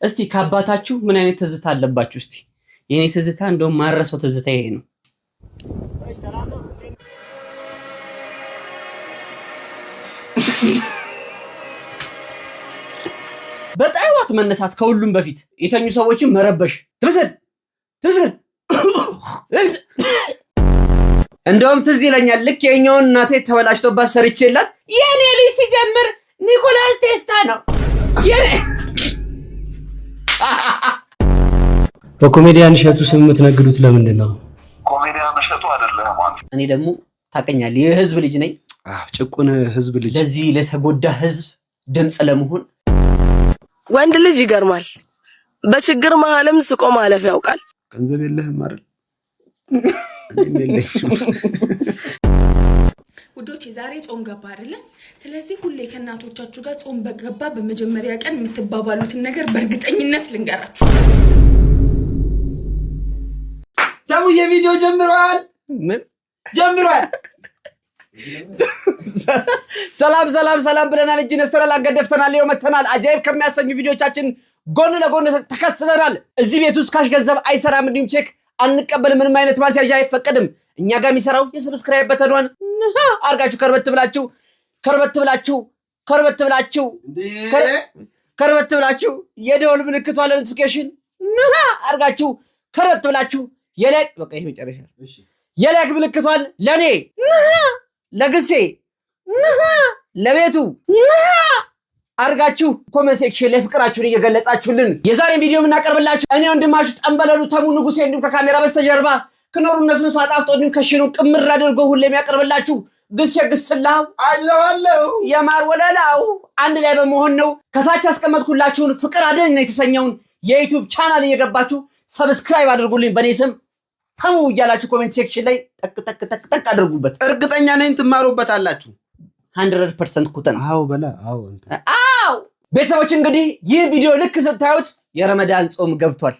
እስቲ ከአባታችሁ ምን አይነት ትዝታ አለባችሁ? እስቲ የኔ ትዝታ እንደውም ማረሰው ትዝታ ይሄ ነው። በጣይዋት መነሳት ከሁሉም በፊት የተኙ ሰዎችን መረበሽ ትመስል እንደውም ትዝ ይለኛል ልክ የኛውን እናቴ ተበላሽቶባት ሰርቼላት የኔ ልጅ ሲጀምር ኒኮላስ ቴስታ ነው የኔ በኮሜዲያን እሸቱ ስም የምትነግዱት ለምንድን ነው? ኮሜዲያን እሸቱ አይደለም ማለት እኔ ደግሞ ታውቀኛለህ የህዝብ ልጅ ነኝ። ጭቁን ህዝብ ልጅ ለዚህ ለተጎዳ ህዝብ ድምጽ ለመሆን ወንድ ልጅ ይገርማል። በችግር መሃልም ስቆ ማለፍ ያውቃል። ገንዘብ የለህም አይደል? እኔም የለኝም። ውዶቼ ዛሬ ጾም ገባ አይደለ? ስለዚህ ሁሌ ከእናቶቻችሁ ጋር ጾም በገባ በመጀመሪያ ቀን የምትባባሉትን ነገር በእርግጠኝነት ልንገራችሁ። ታሙዬ ቪዲዮ ጀምሯል። ምን ጀምሯል? ሰላም ብለናል። እጅ ነስተናል፣ አንገደፍተናል፣ ይኸው መተናል። አጃይብ ከሚያሰኙ ቪዲዮቻችን ጎን ለጎን ተከስተናል። እዚህ ቤት ውስጥ ካሽ ገንዘብ አይሰራም፣ እንዲሁም ቼክ አንቀበል፣ ምንም አይነት ማስያዣ አይፈቀድም። እኛ ጋር የሚሰራው የሰብስክራይብ በተኗን አርጋችሁ ከርበት ብላችሁ የደወል ምልክቷ ለኖቲፊኬሽን አርጋችሁ ከርበት ብላችሁ የላይክ በቃ ይሄ መጨረሻ የላይክ ምልክቷን ለኔ ለግሴ ለቤቱ አርጋችሁ ኮሜንት ሴክሽን ላይ ፍቅራችሁን እየገለጻችሁልን የዛሬ ቪዲዮ የምናቀርብላችሁ እኔ ወንድማችሁ ጠንበለሉ ተሙ ንጉሴ እንዲሁም ከካሜራ በስተጀርባ ክኖሩ እነሱን አጣፍጦ እንዲሁም ከሽኑ ቅምር አድርጎ ሁሌ የሚያቀርብላችሁ ግሴ ግስላው አለው የማር ወለላው አንድ ላይ በመሆን ነው። ከታች አስቀመጥኩላችሁን ፍቅር አደን ነው የተሰኘውን የዩቲዩብ ቻናል እየገባችሁ ሰብስክራይብ አድርጉልኝ። በኔ ስም ተሙ እያላችሁ ኮሜንት ሴክሽን ላይ ጠቅ አድርጉበት። እርግጠኛ ነኝ ትማሩበታላችሁ። 100% ኩተን አው በላ አው ቤተሰቦች እንግዲህ ይህ ቪዲዮ ልክ ስታዩት የረመዳን ጾም ገብቷል።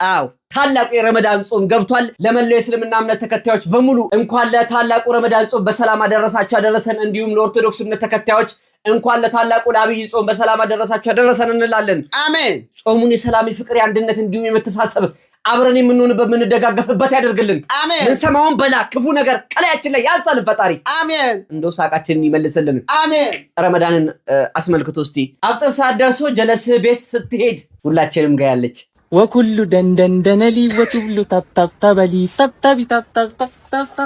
አው ታላቁ የረመዳን ጾም ገብቷል። ለመላው የእስልምና እምነት ተከታዮች በሙሉ እንኳን ለታላቁ ረመዳን ጾም በሰላም አደረሳችሁ አደረሰን። እንዲሁም ለኦርቶዶክስ እምነት ተከታዮች እንኳን ለታላቁ ለአብይ ጾም በሰላም አደረሳችሁ አደረሰን እንላለን። አሜን። ጾሙን የሰላም የፍቅር የአንድነት እንዲሁም የመተሳሰብ አብረን የምንሆንበት የምንደጋገፍበት ያደርግልን። አሜን። ምንሰማውን በላ ክፉ ነገር ቀላያችን ላይ ያንሳልን ፈጣሪ። አሜን። እንደው ሳቃችንን ይመልስልን። አሜን። ረመዳንን አስመልክቶ እስቲ አፍጥር ሰዓት ደርሶ ጀለስ ቤት ስትሄድ ሁላችንም ጋር ያለች ወኩሉ ደንደንደነሊ ወቱሉ ታታታበሊ ታታቢ ታታታታ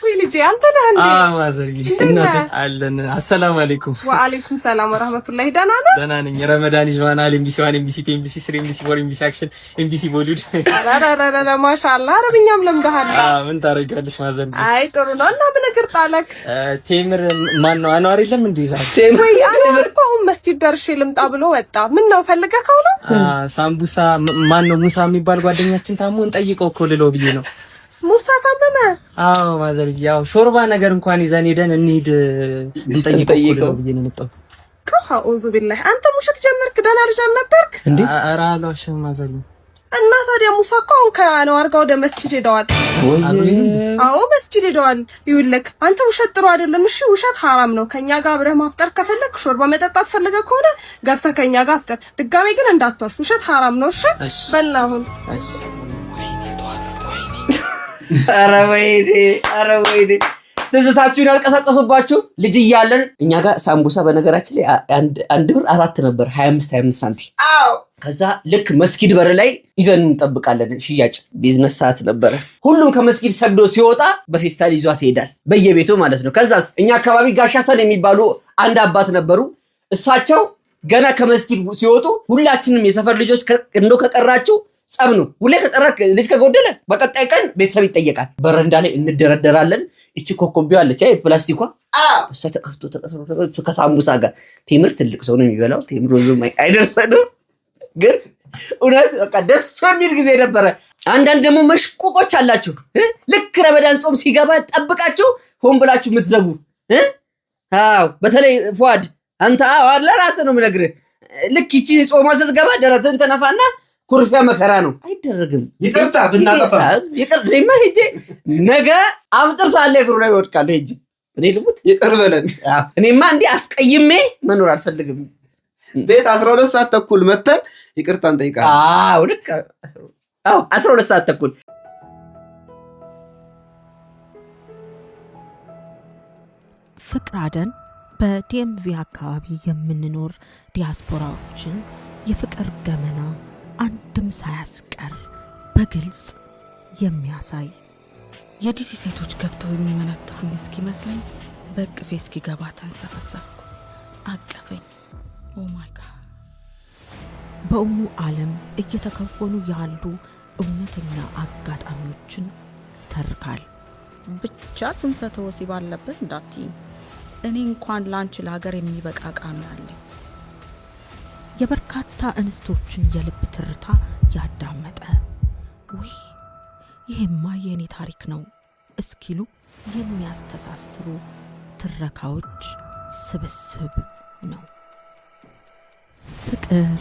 ወይ ልጅ አንተ ነህ እንዴ? ማዘርጊ እናት አለን። አሰላሙ አለይኩም። ወአለይኩም ሰላም ወራህመቱላሂ። ደህና ነኝ። ረመዳን ይዟናል። ኤምቢሲ 1 ኤምቢሲ 2 ኤምቢሲ 3 ኤምቢሲ 4 ኤምቢሲ አክሽን ኤምቢሲ ቦሊውድ አራራራራ ማሻአላህ። አረብኛም ለምደሃል። ምን ታረጋለሽ ማዘርጊ? አይ ጥሩ ነው። እና ምን እግር ጣለክ? ቴምር ማን ነው? አንዋር የለም እንዴ? ዛ ወይ አንዋር እኮ አሁን መስጂድ ደርሼ ልምጣ ብሎ ወጣ። ምን ነው ፈልገከው ነው? ሳምቡሳ ማን ነው? ሙሳ የሚባል ጓደኛችን ታሞ እንጠይቀው እኮ ልለው ብዬ ነው። ሙሳ ታመመ? አዎ ማዘርጊ፣ ያው ሾርባ ነገር እንኳን ይዘን ሄደን እንሂድ እንጠይቀው ብዬ ነው የመጣሁት። አኡዙ ቢላህ። አንተ ሙሽት ጀመርክ? ደህና ልጅ አልነበርክ እንዴ? ኧረ አልዋሽም ማዘርጊ። እና ታዲያ ሙሳ እኮ አሁን ከአንዋር ጋር ወደ መስጂድ ሄደዋል። አዎ መስጂድ ሄደዋል። ይኸውልህ አንተ ውሸት ጥሩ አይደለም። እሺ ውሸት ሐራም ነው። ከኛ ጋር አብረህ ማፍጠር ከፈለክ ሾርባ መጠጣት ፈልገህ ከሆነ ገብተህ ከኛ ጋር አፍጠር። ድጋሜ ግን እንዳትዋሽ፣ ውሸት ሐራም ነው። እሺ በል አሁን ኧረ ወይኔ ትዝታችሁን ያልቀሰቀሱባችሁ ልጅ እያለን እኛ ጋር ሳምቡሳ በነገራችን ላይ አንድ ብር 4 ነበር 25 ሳንቲም። ከዛ ልክ መስጊድ በር ላይ ይዘን እንጠብቃለን። ሽያጭ ቢዝነስ ሰዓት ነበረ። ሁሉም ከመስጊድ ሰግዶ ሲወጣ በፌስታል ይዟት ይሄዳል በየቤቱ ማለት ነው። ከዛስ እኛ አካባቢ ጋሻሰን የሚባሉ አንድ አባት ነበሩ። እሳቸው ገና ከመስጊድ ሲወጡ ሁላችንም የሰፈር ልጆች እንደው ከቀራችሁ ጸብ ነው። ሁሌ ከቀረክ ልጅ ከጎደለ በቀጣይ ቀን ቤተሰብ ይጠየቃል። በረንዳ ላይ እንደረደራለን። እቺ ኮኮቢው አለች አይ ፕላስቲኳ እሷ ተከፍቶ ተቀስሮ ከሳምቡሳ ጋር ቴምር ትልቅ ሰው ነው የሚበላው። ቴምር ብዙም አይደርሰንም፣ ግን እውነት በቃ ደስ የሚል ጊዜ ነበረ። አንዳንድ ደግሞ መሽቁቆች አላችሁ። ልክ ረመዳን ጾም ሲገባ ጠብቃችሁ ሆን ብላችሁ የምትዘጉ አዎ፣ በተለይ ፏድ አንተ ለራስህ ነው የምነግርህ። ልክ ይቺ ጾማ ስትገባ ደረትን ተነፋና ኩርፊያ መከራ ነው። አይደረግም። ይቅርታ ብናጠፋ ይቅርታ ሄጄ ነገ አፍጥር ሳለ እግሩ ላይ ወድቃለሁ ሄጄ እኔ ልሙት ይቅር በለን። እኔማ እንዲህ አስቀይሜ መኖር አልፈልግም። ቤት 12 ሰዓት ተኩል መተን ይቅርታ እንጠይቃለን። አዎ ልክ 12 ሰዓት ተኩል ፍቅር አደን በዲኤምቪ አካባቢ የምንኖር ዲያስፖራዎችን የፍቅር ገመና አንድም ሳያስቀር በግልጽ የሚያሳይ የዲሲ ሴቶች ገብተው የሚመነትፉኝ እስኪመስለኝ በቅፌ እስኪገባ ተንሰፈሰፍኩ። አቀፈኝ። ኦ ማይ ጋድ! በእሙ ዓለም እየተከወኑ ያሉ እውነተኛ አጋጣሚዎችን ተርካል። ብቻ ስንፈተ ወሲብ አለበት እንዳትይ። እኔ እንኳን ላንቺ ለሀገር የሚበቃ ቃና አለኝ። የበርካታ እንስቶችን የልብ ትርታ ያዳመጠ ውይ ይሄማ የኔ ታሪክ ነው እስኪሉ የሚያስተሳስሩ ትረካዎች ስብስብ ነው። ፍቅር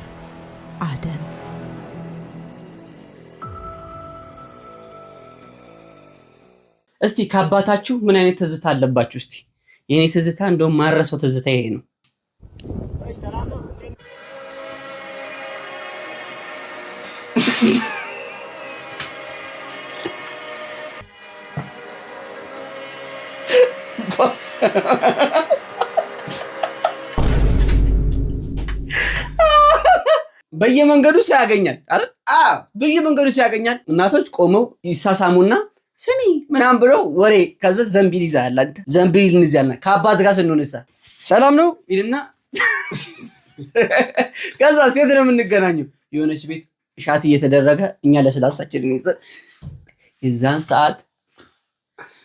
አደን። እስቲ ከአባታችሁ ምን አይነት ትዝታ አለባችሁ? እስቲ የኔ ትዝታ እንደውም ማረሰው ትዝታ ይሄ ነው። በየመንገዱ ሲያገኛል አይደል? በየመንገዱ ሲያገኛል እናቶች ቆመው ይሳሳሙና ስሚ ምናምን ብለው ወሬ ከዛ ዘንቢል ይዛል። አንተ ዘንቢል እንይዛልና ከአባት ጋር ስንሆንሳ ሰላም ነው ይልና ከዛ ሴት ነው የምንገናኘው የሆነች ቤት ሻት እየተደረገ እኛ ለስላሳችን የዛን ሰዓት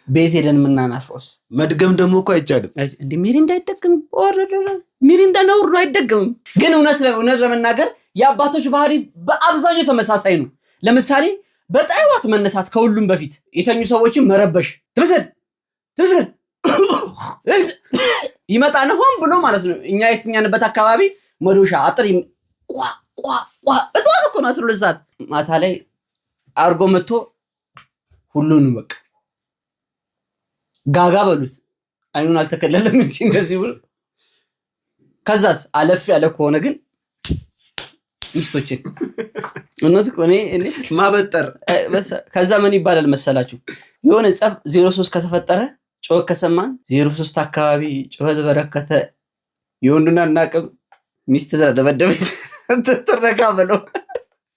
ቤት ሄደን ምናናፈውስ መድገም ደግሞ እኮ አይቻልም እንዴ ሚሪንዳ አይደገም ሚሪንዳ ነው አይደገምም። ግን እውነት ለመናገር የአባቶች ባህሪ በአብዛኛው ተመሳሳይ ነው። ለምሳሌ በጣይዋት መነሳት ከሁሉም በፊት የተኙ ሰዎችን መረበሽ ትብስል ይመጣና ሆን ብሎ ማለት ነው። እኛ የትኛንበት አካባቢ መዶሻ አጥር ቋ በጣም እኮ ነው 12 ሰዓት ማታ ላይ አርጎ መጥቶ ሁሉንም በቃ ጋጋ በሉት አይኑን አልተከለለም እንጂ እንደዚህ ብሎ ከዛስ አለፍ ያለ ከሆነ ግን ሚስቶችን እነዚህ ቆኔ እኔ ማበጠር ከዛ ምን ይባላል መሰላችሁ? የሆነ ጸብ 03 ከተፈጠረ ጮህ ከሰማን 03 አካባቢ ጮህ በረከተ የወንዱና እናቅም ሚስት ተደበደበች ተተረካ ብለው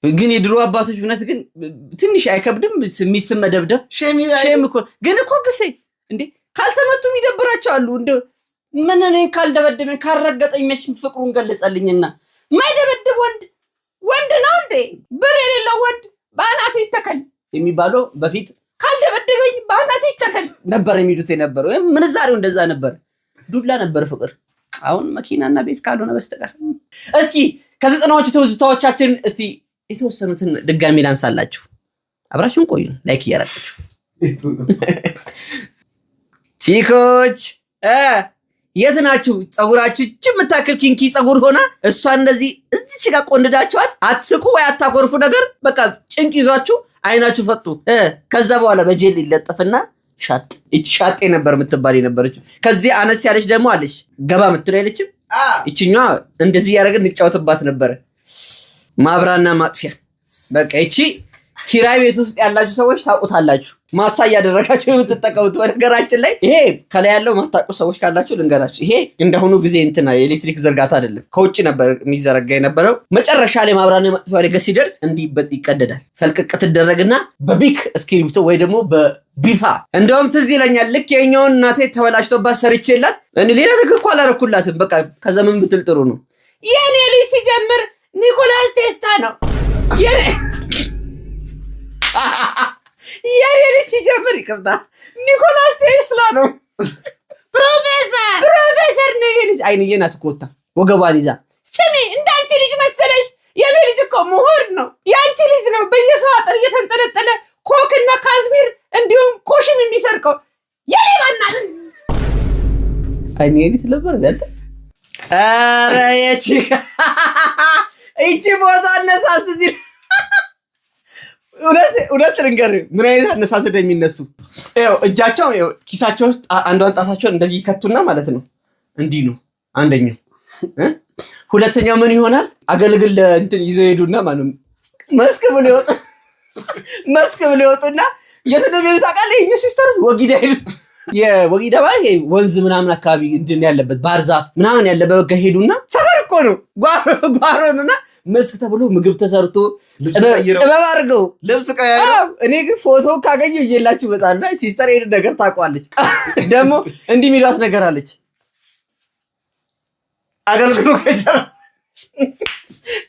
ግን የድሮ አባቶች እውነት ግን ትንሽ አይከብድም? ሚስት መደብደብ ሼም እኮ ግን እኮ ግሴ እንዴ ካልተመቱም ይደብራቸዋል። እንደ ምን እኔ ካልደበደበኝ ካልረገጠኝ መች ፍቅሩን ገለጸልኝና ማይደበድብ ወንድ ነው እንዴ? ብር የሌለው ወንድ በአናቱ ይተከል የሚባለው በፊት ካልደበደበኝ በአናቱ ይተከል ነበር የሚሉት የነበረው። ምንዛሬው እንደዛ ነበር። ዱላ ነበር ፍቅር። አሁን መኪናና ቤት ካልሆነ በስተቀር እስኪ ከዘጠናዎቹ ትውስታዎቻችን እስቲ የተወሰኑትን ድጋሚ ላንሳላችሁ። አብራችሁን ቆዩ ላይክ እያደረጋችሁ ቺኮች የት ናችሁ? ጸጉራችሁ እጅ የምታክል ኪንኪ ጸጉር ሆና እሷ እንደዚህ እዚች ጋር ቆንዳችኋት አትስቁ ወይ አታኮርፉ ነገር በቃ ጭንቅ ይዟችሁ አይናችሁ ፈጡ። ከዛ በኋላ በጄል ይለጠፍና ሻጥ እቺ ሻጤ ነበር የምትባል የነበረችው። ከዚህ አነስ ያለች ደግሞ አለች ገባ የምትለው አይለችም? እቺኛዋ እንደዚህ ያደረግን እንጫወትባት ነበር። ማብራና ማጥፊያ በቃ እቺ ኪራይ ቤት ውስጥ ያላችሁ ሰዎች ታውቁታላችሁ። ማሳ ያደረጋችሁ የምትጠቀሙት። በነገራችን ላይ ይሄ ከላይ ያለው ማታውቁ ሰዎች ካላችሁ ልንገራችሁ። ይሄ እንደሆኑ ጊዜ እንትና የኤሌክትሪክ ዝርጋታ አይደለም፣ ከውጭ ነበር የሚዘረጋ የነበረው። መጨረሻ ላይ ማብራና ማጥፊያ ላይ ሲደርስ እንዲህ ይቀደዳል። ፈልቅቅ ትደረግና በቢክ እስክሪብቶ ወይ ደግሞ በቢፋ እንደውም ትዝ ይለኛል ልክ የኛውን እናቴ ተበላሽቶባት ሰርቼላት እኔ ሌላ ነገር እኮ አላረኩላትም። በቃ ከዘመን ብትል ጥሩ ነው። የኔ ልጅ ሲጀምር ኒኮላስ ቴስታ ነው የኔ ሲጀምር ይቅርታ ኒኮላስ ቴስላ ነው። ፕሮፌሰር ነኝ ልጅ አይንዬ ናት እኮ ወጣ ወገቧን ይዛ ስሚ እንዳንቺ ልጅ መሰለሽ? የኔ ልጅ እኮ ምሁር ነው። ያንቺ ልጅ ነው በየሰው አጥር እየተንጠለጠለ ኮክና ካዝሚር እንዲሁም ኮሽም የሚሰርቀው የኔ ባናት አይንዬ ልጅ ነበር ለታ አረ የቺ እቺ ፎቶ አነሳስ እዚህ እውነት ልንገር ምን አይነት አነሳስደ የሚነሱ ያው እጃቸው ያው ኪሳቸው ውስጥ አንዷን ጣታቸውን እንደዚህ ይከቱና ማለት ነው እንዲህ ነው አንደኛው ሁለተኛው ምን ይሆናል? አገልግል እንትን ይዘው ሄዱና ማንም መስክ ብሎ ይወጡና የት እንደሚሄዱ ታውቃለህ? የእኛ ሲስተር ወጊዳ ሄዱ። የወጊዳ ይሄ ወንዝ ምናምን አካባቢ እንትን ያለበት ባህር ዛፍ ምናምን ያለበት በቃ ሄዱና ሰፈር እኮ ነው ጓሮንና መስክ ተብሎ ምግብ ተሰርቶ ጥበብ አድርገው ልብስ ቀያየው። እኔ ግን ፎቶ ካገኘሁ እየላችሁ በጣም ሲስተር ሄድ ነገር ታውቋለች። ደግሞ እንዲህ የሚሏት ነገር አለች። አገልግሎ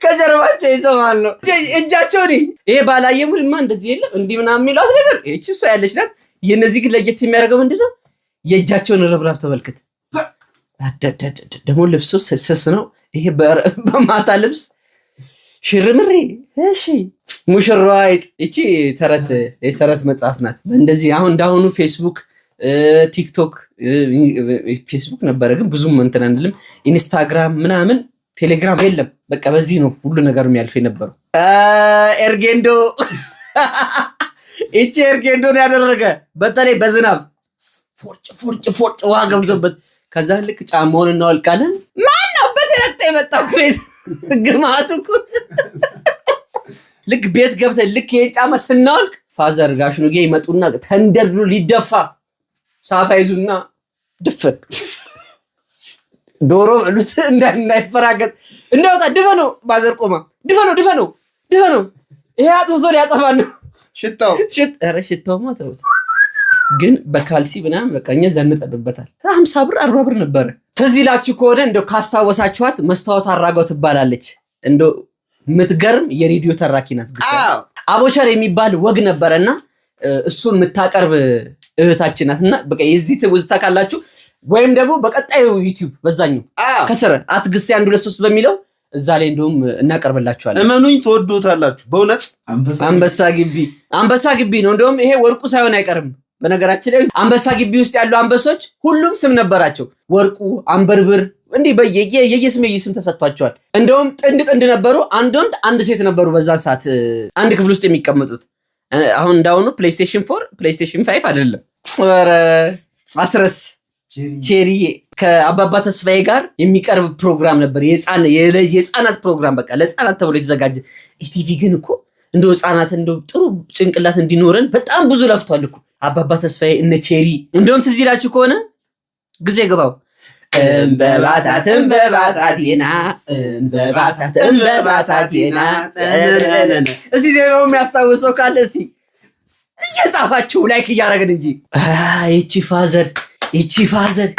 ከጀርባቸው ይሰማል ነው እጃቸው ይሄ ባላየ ሙልማ እንደዚህ የለም እንዲህ ምናምን የሚሏት ነገር እቺ እሷ ያለች ናት። የነዚህ ግን ለየት የሚያደርገው ምንድነው? የእጃቸውን ርብራብ ተመልከት። ደግሞ ልብሱ ስስ ነው። ይሄ በማታ ልብስ ሽርምሬ። እሺ ሙሽራዋ እቺ ተረት መጽሐፍ ናት። እንደዚህ አሁን እንዳሁኑ ፌስቡክ ቲክቶክ ፌስቡክ ነበረ ግን ብዙም እንትን አንልም። ኢንስታግራም ምናምን ቴሌግራም የለም። በቃ በዚህ ነው ሁሉ ነገር የሚያልፍ የነበረው። ኤርጌንዶ እቺ ኤርጌንዶን ያደረገ በተለይ በዝናብ ፎርጭ ውሃ ገብቶበት ከዛ ልክ ጫማውን እናወልቃለን። ማን ነው በተረክቶ የመጣው ቤት ግማቱ ልክ ቤት ገብተን ልክ ይሄን ጫማ ስናወልቅ ፋዘር ጋሽ ኑጌ ይመጡና ተንደርድሮ ሊደፋ ሳፋ ይዙና ድፍን ዶሮ በሉት እንዳይፈራገጥ እንደወጣ ድፈነው ባዘር ቆማ ድፈነው ይሄ አጥፍቶ ሊያጠፋ ነው። ሽታውማ ተውት። ግን በካልሲ ምናምን በቃ እኛ ዘንጠንበታል። 50 ብር 40 ብር ነበረ። ትዝ ይላችሁ ከሆነ እንደው ካስታወሳችኋት መስታወት አራጋው ትባላለች። እንደው የምትገርም የሬዲዮ ተራኪ ናት። አቦሸር የሚባል ወግ ነበረና እሱን የምታቀርብ እህታችን ናትና በቃ የዚህ ትውዝታ ካላችሁ ወይም ደግሞ በቀጣዩ ዩቲዩብ በዛኛው ከስረ አትግስ 1 2 3 በሚለው እዛ ላይ እንደውም እናቀርብላችኋለን። እመኑኝ ተወዶታላችሁ በእውነት። አንበሳ ግቢ ነው። እንደውም ይሄ ወርቁ ሳይሆን አይቀርም። በነገራችን ላይ አንበሳ ግቢ ውስጥ ያሉ አንበሶች ሁሉም ስም ነበራቸው። ወርቁ፣ አንበርብር እንዲህ የየስም ተሰጥቷቸዋል። እንደውም ጥንድ ነበሩ። አንድ ወንድ አንድ ሴት ነበሩ በዛን ሰዓት አንድ ክፍል ውስጥ የሚቀመጡት። አሁን እንዳሁኑ ፕሌይስቴሽን 4 ፕሌይስቴሽን 5 አይደለም። ኧረ አስረስ ቼሪዬ ከአባባ ተስፋዬ ጋር የሚቀርብ ፕሮግራም ነበር። የህፃናት ፕሮግራም በቃ ለህፃናት ተብሎ የተዘጋጀ። ኢቲቪ ግን እኮ እንደው ህፃናት እንደው ጥሩ ጭንቅላት እንዲኖረን በጣም ብዙ ለፍቷል እኮ አባባ ተስፋዬ እነ ቼሪ። እንደውም ትዝ ይላችሁ ከሆነ ጊዜ ግባው እምበባታቴና እስቲ ዜማው የሚያስታውሰው ካለ እስቲ እየጻፋችሁ ላይክ እያደረግን እንጂ ይቺ ፋዘር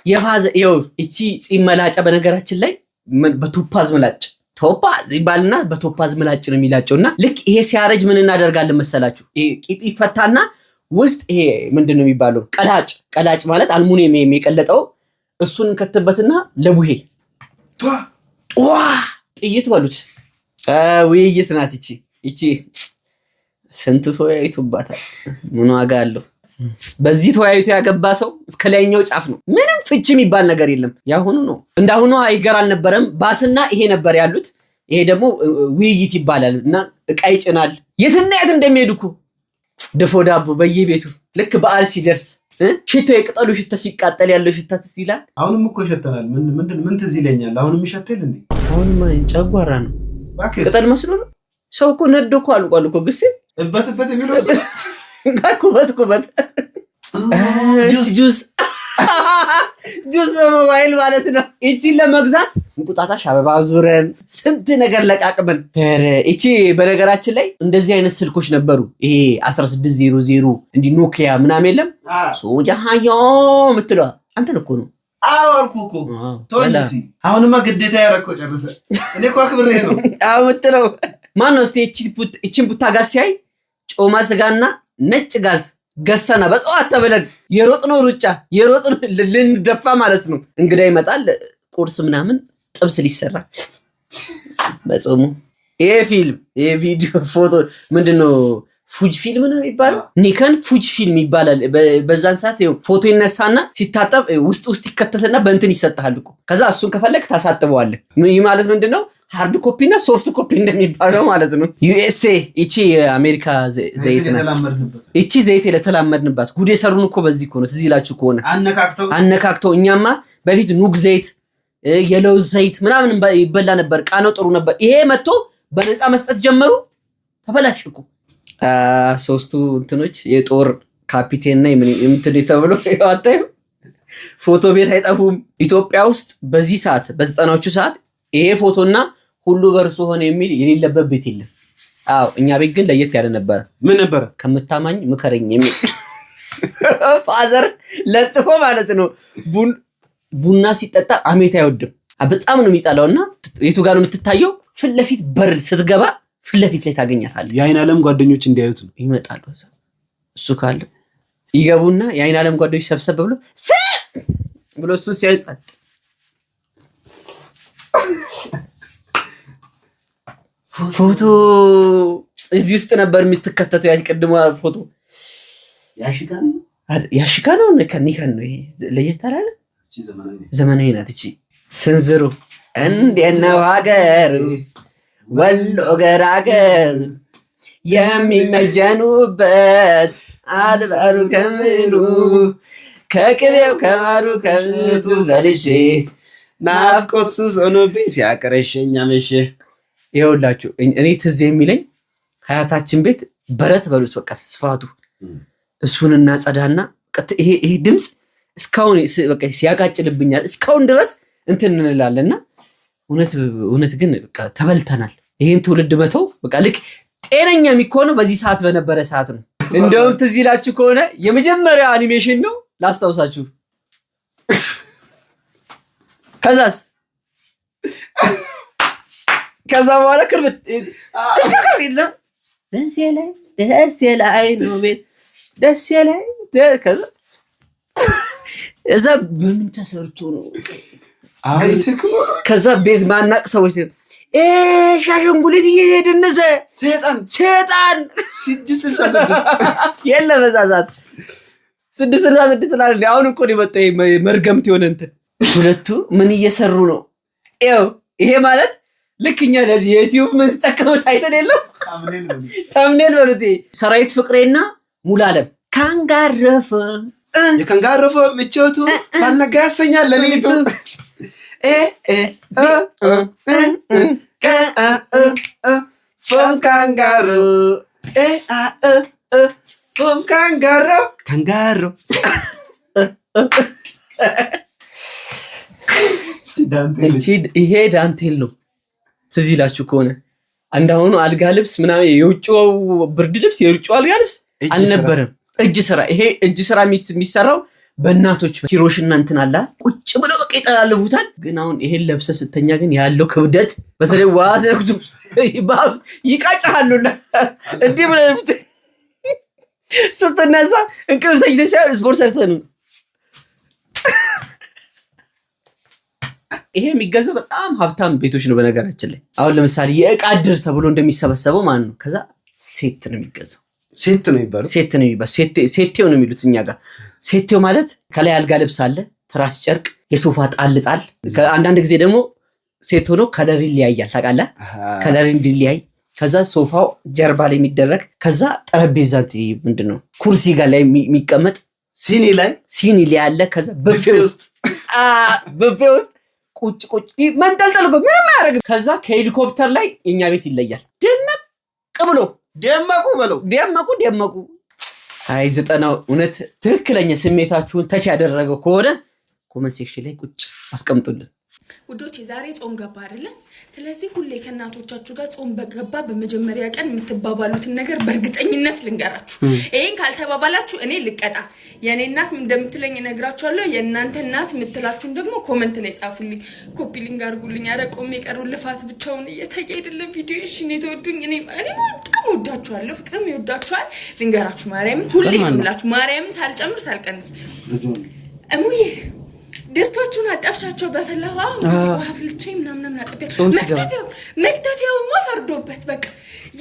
ይኸው እቺ ፂም መላጫ በነገራችን ላይ በቶፓዝ ምላጭ ቶፓዝ ይባልና በቶፓዝ ምላጭ ነው የሚላጨውና ልክ ይሄ ሲያረጅ ምን እናደርጋለን መሰላችሁ? ይሄ ቂጥ ይፈታና ውስጥ ይሄ ምንድነው የሚባለው ቀላጭ ማለት አልሙኒየም የሚቀለጠው እሱን እንከትበትና ለቡሄ ጥይት በሉት። ውይይት ናት እቺ ስንት ተወያይቶባታል። ምን ዋጋ አለው? በዚህ ተወያይቶ ያገባ ሰው እስከ ላይኛው ጫፍ ነው። ምንም ፍቺ የሚባል ነገር የለም። ያሁኑ ነው። እንዳሁኑ አይገር አልነበረም። ባስና ይሄ ነበር ያሉት። ይሄ ደግሞ ውይይት ይባላል እና እቃ ይጭናል። የትና የት እንደሚሄዱ እኮ ድፎ ዳቦ በየቤቱ ልክ በዓል ሲደርስ ሽቶ የቅጠሉ ሽታ ሲቃጠል ያለው ሽታ ትዝ ይላል። አሁንም እኮ ይሸተናል። ምን ትዝ ይለኛል? አሁንም ይሸተል እንዴ? አሁንም ጨጓራ ነው። ቅጠል መስሎ ነው። ሰው እኮ ነዶ እኮ አልቋል እኮ ግስ እበት የሚለው ኩበት ጁስ በሞባይል ማለት ነው። እቺን ለመግዛት እንቁጣጣሽ አበባ ዙረን ስንት ነገር ለቃቅመን። እቺ በነገራችን ላይ እንደዚህ አይነት ስልኮች ነበሩ። ይሄ 1600 እንዲ ኖኪያ ምናምን የለም ሶጃሃዮ ምትለው አንተን እኮ ነው። አዎ አልኩህ እኮ ተወልስቲ። አሁንማ ግዴታ ያረከው ጨርሰ። እኔ እኮ አክብሬ ነው። አዎ ምትለው ማን ነው? እስቲ እቺን ቡታ ጋር ሲያይ ጮማ ስጋና ነጭ ጋዝ ገሰና በጠዋት ተብለን የሮጥነው ሩጫ የሮጥን ልንደፋ ማለት ነው። እንግዳ ይመጣል፣ ቁርስ ምናምን ጥብስ ሊሰራ በጾሙ። ይሄ ፊልም ይሄ ቪዲዮ ፎቶ ምንድነው? ፉጅ ፊልም ነው የሚባለው። ኒከን ፉጅ ፊልም ይባላል። በዛን ሰዓት ፎቶ ይነሳና ሲታጠብ ውስጥ ይከተትና በእንትን ይሰጣል እኮ። ከዛ እሱን ከፈለክ ታሳጥበዋለህ። ይህ ማለት ምንድነው? ሃርድ ኮፒ እና ሶፍት ኮፒ እንደሚባለው ማለት ነው። ዩኤስኤ እቺ የአሜሪካ ዘይት ናት። እቺ ዘይት ለተላመድንባት ጉድ የሰሩን እኮ በዚህ እኮ ነው። ትዝ ይላችሁ ከሆነ አነካክተው። እኛማ በፊት ኑግ ዘይት የለውዝ ዘይት ምናምን ይበላ ነበር። ቃናው ጥሩ ነበር። ይሄ መጥቶ በነፃ መስጠት ጀመሩ። ተበላሽኩ። ሶስቱ እንትኖች የጦር ካፒቴንና የምትል ተብሎ ያወጣዩ ፎቶ ቤት አይጠፉም። ኢትዮጵያ ውስጥ በዚህ ሰዓት በ90ዎቹ ሰዓት ይሄ ፎቶና ሁሉ በርሶ ሆነ የሚል የሌለበት ቤት የለም። አዎ እኛ ቤት ግን ለየት ያለ ነበር። ምን ነበር? ከምታማኝ ምከረኝ የሚል ፋዘር ለጥፎ ማለት ነው። ቡና ሲጠጣ አሜት አይወድም። በጣም ነው የሚጣላውና የቱ ጋር ነው የምትታየው? ፊት ለፊት በር ስትገባ ፊት ለፊት ላይ ታገኛታለህ። የአይን ዓለም ጓደኞች እንዲያዩት ነው ይመጣሉ። እሱ ካለ ይገቡና የአይን ዓለም ጓደኞች ሰብሰብ ብሎ እሱ ሲያይ ጸጥ። ፎቶ እዚህ ውስጥ ነበር የምትከተተው። ያቅድሞ ፎቶ ያሽካ ነው ከኒከን ነው። ይሄ ለየት አላለ። ዘመናዊ ናት እቺ። ስንዝሩ እንዴት ነው ሀገሩ ወሎ ገራገር የሚመጀኑበት አድባሩ ከምሉ ከቅቤው ከማሩ ከምቱ በልሼ ናፍቆት ሱስ ሆኖብኝ ሲያቀረሸኝ አመሸ። ይኸውላችሁ እኔ ትዝ የሚለኝ ሀያታችን ቤት በረት በሉት በቃ ስፋቱ እሱን እናጸዳና ይሄ ድምፅ እስካሁን በቃ ሲያቃጭልብኛል። እስካሁን ድረስ እንትን እንላለና እውነት ግን በቃ ተበልተናል። ይሄን ትውልድ መተው በቃ ልክ ጤነኛ የሚኮነው በዚህ ሰዓት በነበረ ሰዓት ነው። እንደውም ትዝ ይላችሁ ከሆነ የመጀመሪያው አኒሜሽን ነው ላስታውሳችሁ። ከዛ በኋላ ክርብት የለም ደስ ላይ ነው ቤት ደስ ላይ ከዛ እዛ በምን ተሰርቶ ነው? ከዛ ቤት ማናቅ ሰዎች ሻሸንጉሊት እየደነዘ ሰይጣን 666 የለ በዛዛት 666 ተላለ። አሁን እኮ ነው የመጣው መርገምት የሆነ እንትን። ሁለቱ ምን እየሰሩ ነው? ይሄ ማለት ልክኛ ለዚህ የዩቲዩብ ምን ተጠቀመው ታይተን የለም ተምኔል በሉት። ሰራዊት ፍቅሬና ሙሉዓለም ካንጋረፈ የካንጋረፈ ምቾቱ ታነጋ ያሰኛል ለሊቱ ፎም ካንጋሮ ፎም ካንጋሮ ይሄ ዳንቴል ነው። ትዝ ይላችሁ ከሆነ አንዳሁኑ አልጋ ልብስ ምናምን የውጭው ብርድ ልብስ የውጭው አልጋ ልብስ አልነበረም። እጅ ስራ። ይሄ እጅ ስራ የሚሰራው በእናቶች ኪሮሽና እንትን አላ ቁጭ ብለው በቃ ይጠላልፉታል። ግን አሁን ይሄን ለብሰ ስተኛ ግን ያለው ክብደት በተለይ ዋዘክቱ ይቃጫሉና እንዲህ ብለህ ስትነሳ እንቅልፍ ሰጅተህ ሳይሆን ስፖርት ሰርተህ ነው። ይሄ የሚገዛው በጣም ሀብታም ቤቶች ነው። በነገራችን ላይ አሁን ለምሳሌ የእቃ ድር ተብሎ እንደሚሰበሰበው ማለት ነው። ከዛ ሴት ነው የሚገዛው። ሴት ነው የሚባለው። ሴቴው ነው የሚሉት እኛ ጋር። ሴቴው ማለት ከላይ አልጋ ልብስ አለ፣ ትራስ ጨርቅ፣ የሶፋ ጣልጣል። አንዳንድ ጊዜ ደግሞ ሴት ሆኖ ከለር ይለያያል። ታውቃለህ? ከለር እንዲለያይ ከዛ ሶፋው ጀርባ ላይ የሚደረግ ከዛ ጠረጴዛ ምንድነው ኩርሲ ጋር ላይ የሚቀመጥ ሲኒ ላይ ያለ ከዛ በፌ ውስጥ ቁጭ መንጠልጠል ምንም አያደርግም። ከዛ ከሄሊኮፕተር ላይ የኛ ቤት ይለያል። ደመቅ ብሎ ደመቁ አይ 90 እውነት ትክክለኛ ስሜታችሁን ተች ያደረገው ከሆነ ኮሜንት ሴክሽን ላይ ቁጭ አስቀምጡልን። ውዶች ዛሬ ጾም ገባ አይደለ? ስለዚህ ሁሌ ከእናቶቻችሁ ጋር ጾም በገባ በመጀመሪያ ቀን የምትባባሉትን ነገር በእርግጠኝነት ልንገራችሁ። ይሄን ካልተባባላችሁ እኔ ልቀጣ። የኔ እናት እንደምትለኝ እነግራችኋለሁ። የእናንተ እናት የምትላችሁን ደግሞ ኮሜንት ላይ ጻፉልኝ፣ ኮፒ ሊንክ አድርጉልኝ። ኧረ ቆሜ የቀሩ ልፋት ብቻውን እየታየ አይደለም ቪዲዮ። እሺ እኔ ተወዱኝ። እኔ በጣም ወዳችኋለሁ፣ ፍቅርም ይወዳችኋል። ልንገራችሁ ማርያምን፣ ሁሌ የምላችሁ ማርያምን ሳልጨምር ሳልቀንስ እሙዬ ደስቶቹን አጣብሻቸው በፈላዋ ወፍልቼ ምናምን አጥቤ መክተፊያው ፈርዶበት በቃ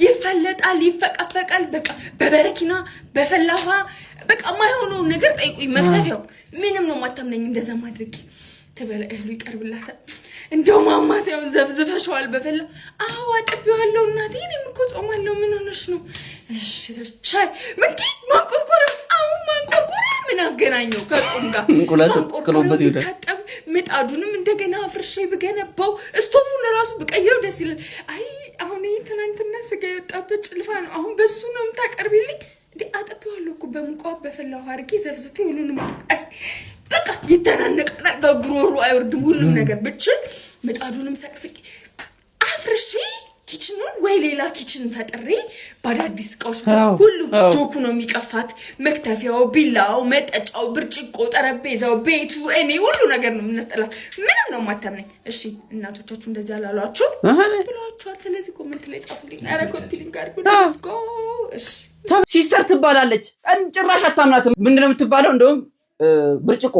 ይፈለጣል ይፈቀፈቃል። በቃ በበረኪና በፈላዋ በቃ ማይሆኑ ነገር ጠይቁኝ። መክተፊያው ምንም ነው ማታምነኝ። እንደዛ ማድረግ ተበለ እህሉ ይቀርብላታል። እንደው ማማ ሳይሆን ዘብዝፈሽዋል በፈላ። አዎ አጥቤዋለሁ እናቴ። እኔም እኮ ጾማለሁ። ምን ሆነሽ ነው? እሺ ሻይ ምንድን ማንቆርቆር? አሁን ማንቆርቆር ምን አገናኘው ከጾም ጋር? እንቁላል ተቀቅሎበት ይወዳል። ምጣዱንም እንደገና አፍርሼ ብገነባው ስቶቡን ራሱ ብቀይረው ደስ ይላል። አይ አሁን ትናንትና ስጋ የወጣበት ጭልፋ ነው። አሁን በሱ ነው የምታቀርቢልኝ እንዴ? አጠቢዋለሁ እኮ በሙቋ በፈላው አድርጌ ዘፍዝፌ ሁሉንም በቃ ይተናነቃል። ከጉሮሮ አይወርድም ሁሉም ነገር ብችል ምጣዱንም ሰቅስቄ አፍርሼ ኪችኑን ወይ ሌላ ኪችን ፈጥሬ በአዳዲስ እቃዎች ሁሉም ጆኩ ነው የሚቀፋት። መክተፊያው፣ ቢላው፣ መጠጫው፣ ብርጭቆ፣ ጠረጴዛው፣ ቤቱ እኔ ሁሉ ነገር ነው የምናስጠላት። ምንም ነው የማታምነኝ። እሺ እናቶቻችሁ እንደዚህ አላሏችሁ ብሏችኋል። ስለዚህ ኮሜንት ላይ ጻፉልኝ። ኧረ ኮፒ ሊንክ አድርጉ። ሌትስ ጎ። እሺ ሲስተር ትባላለች። ጭራሽ አታምናትም። ምንድን ነው የምትባለው? እንደውም ብርጭቆ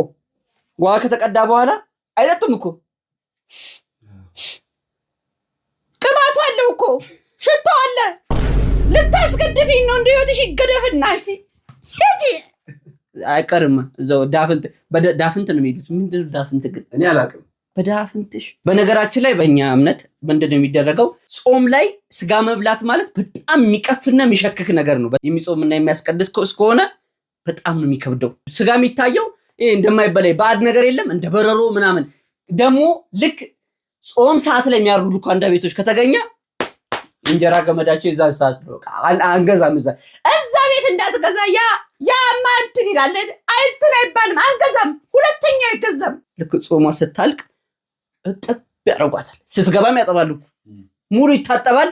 ውሃ ከተቀዳ በኋላ አይጠጡም እኮ ቅባቱ አለው እኮ ሽቶ አለ። ልታስገድፊኝ ነው? እንደ ህይወትሽ ይገደፍና አንቺ ሂጂ። አይቀርም እዛው ዳፍንት ነው የሚሉት። ምንድን ነው ዳፍንት ግን? እኔ አላውቅም። በዳፍንትሽ። በነገራችን ላይ በእኛ እምነት ምንድን ነው የሚደረገው? ጾም ላይ ስጋ መብላት ማለት በጣም የሚቀፍና የሚሸክክ ነገር ነው። የሚጾምና የሚያስቀድስ እስከሆነ በጣም ነው የሚከብደው። ስጋ የሚታየው እንደማይበላይ ባዕድ ነገር የለም እንደ በረሮ ምናምን። ደግሞ ልክ ጾም ሰዓት ላይ የሚያርዱ ልኳንዳ ቤቶች ከተገኘ እንጀራ ገመዳቸው የዛ ሰዓት ነው። አንገዛም። እዛ ቤት እንዳትገዛ ያ ማንትን ይላል። አይትን አይባልም። አንገዛም። ሁለተኛ አይገዛም። ልክ ጾሟ ስታልቅ እጥብ ያደርጓታል። ስትገባም ያጠባሉ። ሙሉ ይታጠባል።